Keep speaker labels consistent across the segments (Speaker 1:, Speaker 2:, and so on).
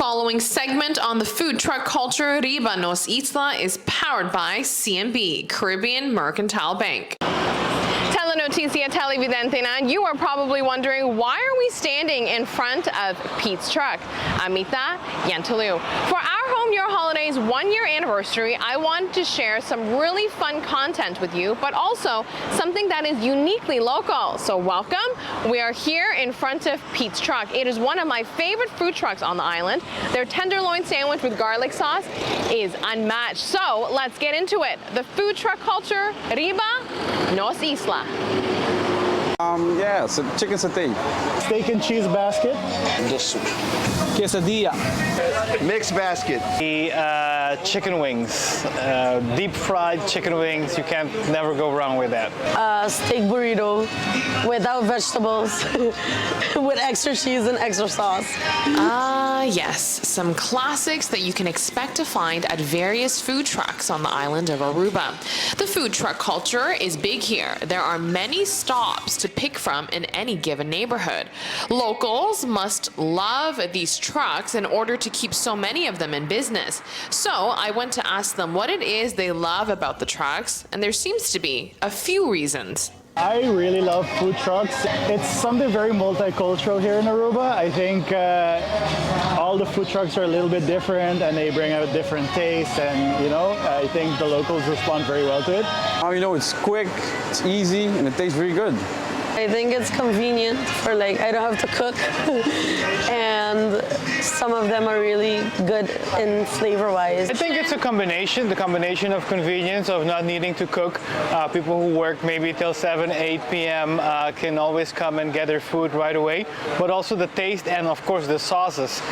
Speaker 1: following segment on the food truck culture, Riba nos Isla, is powered by CMB, Caribbean Mercantile Bank. Telenoticia televidente na, you are probably wondering, why are we standing in front of Pete's truck? Amita Yentl Lieuw. For our Home Your Holidays 1-year anniversary, I wanted to share some really fun content with you, but also something that is uniquely local. So welcome. We are here in front of Pete's truck. It is one of my favorite food trucks on the island. Their tenderloin sandwich with garlic sauce is unmatched. So let's get into it. The food truck culture, Riba nos Isla.
Speaker 2: Yeah, so chicken satay.
Speaker 3: Steak and cheese basket.
Speaker 2: Quesadilla.
Speaker 4: Mixed basket.
Speaker 3: The chicken wings, deep fried chicken wings. You can't never go wrong with that.
Speaker 5: Steak burrito without vegetables, with extra cheese and extra sauce.
Speaker 1: Yes, some classics that you can expect to find at various food trucks on the island of Aruba. The food truck culture is big here. There are many stops to pick from in any given neighborhood. Locals must love these trucks in order to keep so many of them in business. So I went to ask them what it is they love about the trucks, and there seems to be a few reasons.
Speaker 3: I really love food trucks. It's something very multicultural here in Aruba. I think all the food trucks are a little bit different and they bring out different tastes, and you know, I think the locals respond very well to it.
Speaker 2: You know, it's quick, it's easy, and it tastes very good.
Speaker 5: I think it's convenient for I don't have to cook, and some of them are really good in flavor-wise.
Speaker 3: I think it's the combination of convenience, of not needing to cook. People who work maybe till 7, 8 p.m. Can always come and get their food right away, but also the taste and of course the sauces.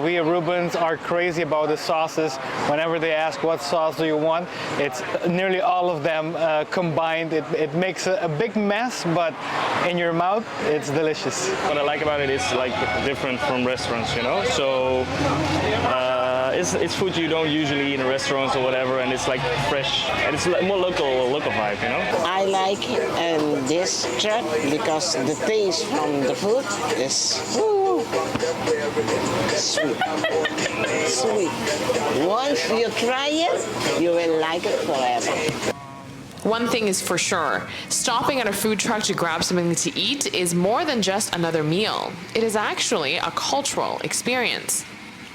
Speaker 3: We Arubans are crazy about the sauces. Whenever they ask what sauce do you want, it's nearly all of them combined. It makes a big mess, but in your mouth, it's delicious.
Speaker 6: What I like about it is different from restaurants, you know. So it's food you don't usually eat in restaurants or whatever, and it's fresh and it's more local vibe, you know.
Speaker 7: I like this truck because the taste from the food is sweet. Once you try it, you will like it forever.
Speaker 1: One thing is for sure, stopping at a food truck to grab something to eat is more than just another meal. It is actually a cultural experience.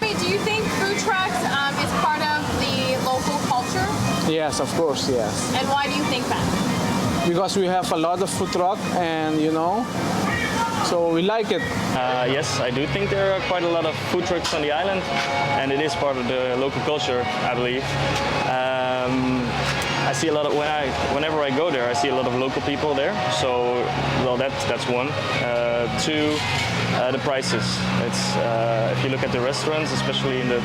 Speaker 8: Wait, do you think food trucks is part of the local culture?
Speaker 2: Yes, of course, yes.
Speaker 8: And why do you think that?
Speaker 2: Because we have a lot of food truck, and you know, so we like it.
Speaker 6: Yes, I do think there are quite a lot of food trucks on the island, and it is part of the local culture, I believe. I see a lot of, whenever I go there, I see a lot of local people there. So, well, that's one. Two, the prices. It's if you look at the restaurants, especially in the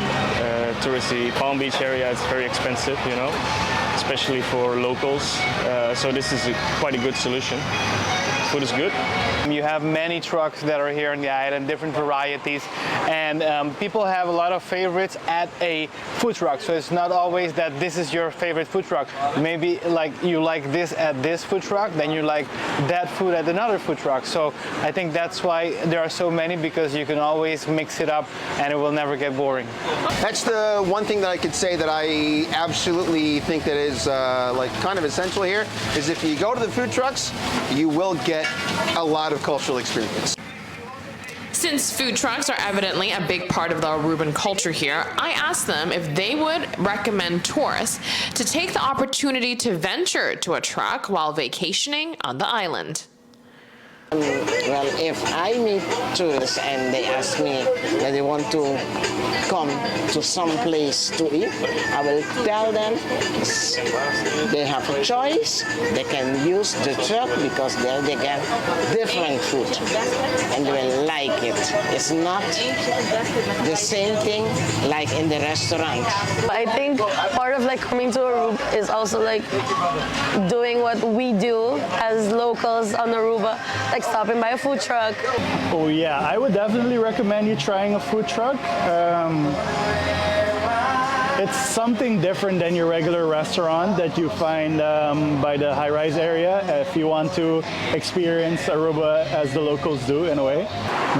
Speaker 6: touristy Palm Beach area, it's very expensive, you know, especially for locals. So this is quite a good solution. Food is good.
Speaker 3: You have many trucks that are here on the island, different varieties, and people have a lot of favorites at a food truck. So it's not always that this is your favorite food truck. Maybe you like this at this food truck, then you like that food at another food truck. So I think that's why there are so many, because you can always mix it up and it will never get boring.
Speaker 4: That's the one thing that I could say that I absolutely think that is kind of essential here, is if you go to the food trucks, you will get a lot of cultural experience.
Speaker 1: Since food trucks are evidently a big part of the Aruban culture here, I asked them if they would recommend tourists to take the opportunity to venture to a truck while vacationing on the island.
Speaker 7: Well, if I meet tourists and they ask me that they want to come to some place to eat, I will tell them they have a choice. They can use the truck because there they get different food and they will like it. It's not the same thing like in the restaurant.
Speaker 5: I think part of coming to Aruba is also doing what we do as locals on Aruba, stopping by a food truck.
Speaker 3: Oh yeah, I would definitely recommend you trying a food truck.
Speaker 9: It's something different than your regular restaurant that you find by the high-rise area if you want to experience Aruba as the locals do in a way.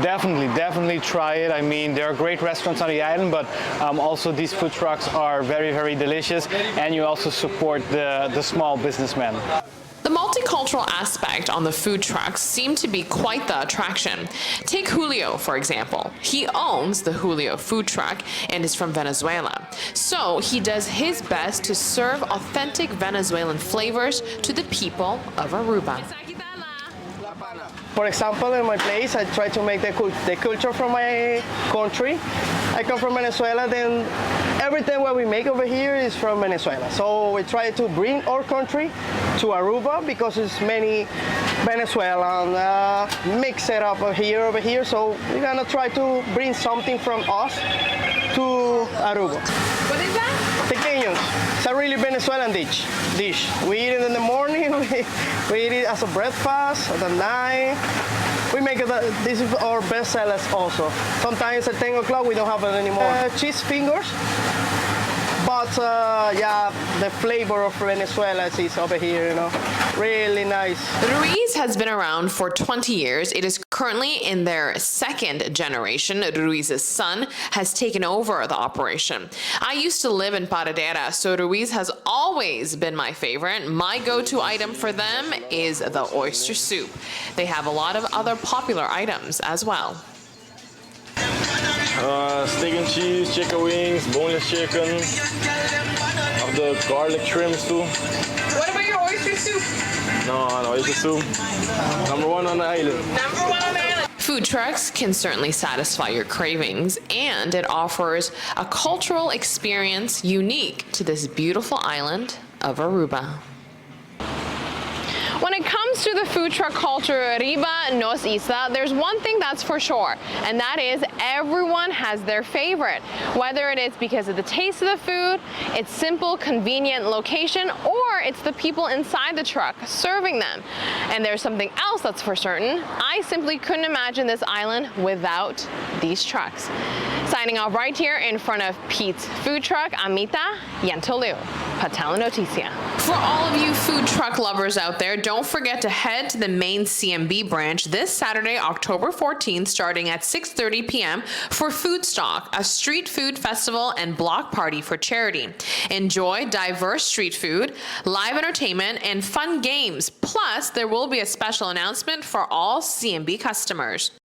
Speaker 3: Definitely try it. I mean, there are great restaurants on the island, but also these food trucks are very delicious, and you also support the small businessmen.
Speaker 1: The multicultural aspect on the food trucks seem to be quite the attraction. Take Julio, for example. He owns the Julio food truck and is from Venezuela. So he does his best to serve authentic Venezuelan flavors to the people of Aruba.
Speaker 10: For example, in my place, I try to make the culture from my country. I come from Venezuela, then everything what we make over here is from Venezuela. So we try to bring our country to Aruba because it's many Venezuelan mix it up over here. So we're gonna try to bring something from us to Aruba.
Speaker 1: What is that?
Speaker 10: Pequeños. It's a really Venezuelan dish. We eat it in the morning, we eat it as a breakfast, at the night. We make it, this is our best sellers also. Sometimes at 10 o'clock we don't have it anymore. Cheese fingers, but yeah, the flavor of Venezuela is over here, you know, really nice.
Speaker 1: Ruiz has been around for 20 years. It is currently in their second generation. Ruiz's son has taken over the operation. I used to live in Paradera, so Ruiz has always been my favorite. My go-to item for them is the oyster soup. They have a lot of other popular items as well.
Speaker 6: Steak and cheese, chicken wings, boneless chicken, of the garlic shrimps too.
Speaker 1: What about your oyster soup?
Speaker 6: No, oyster soup. #1 on the island.
Speaker 1: #1 on the island. Food trucks can certainly satisfy your cravings, and it offers a cultural experience unique to this beautiful island of Aruba. When it comes to the food truck culture, riba nos Isla, there's one thing that's for sure, and that is everyone has their favorite. Whether it is because of the taste of the food, its simple, convenient location, or it's the people inside the truck serving them. And there's something else that's for certain. I simply couldn't imagine this island without these trucks. Signing off right here in front of Pete's food truck, Amita Yentl Lieuw, Noticia. For all of you food truck lovers out there, don't forget to head to the main CMB branch this Saturday, October 14th, starting at 6:30 p.m. for Food Stock, a street food festival and block party for charity. Enjoy diverse street food, live entertainment, and fun games. Plus, there will be a special announcement for all CMB customers.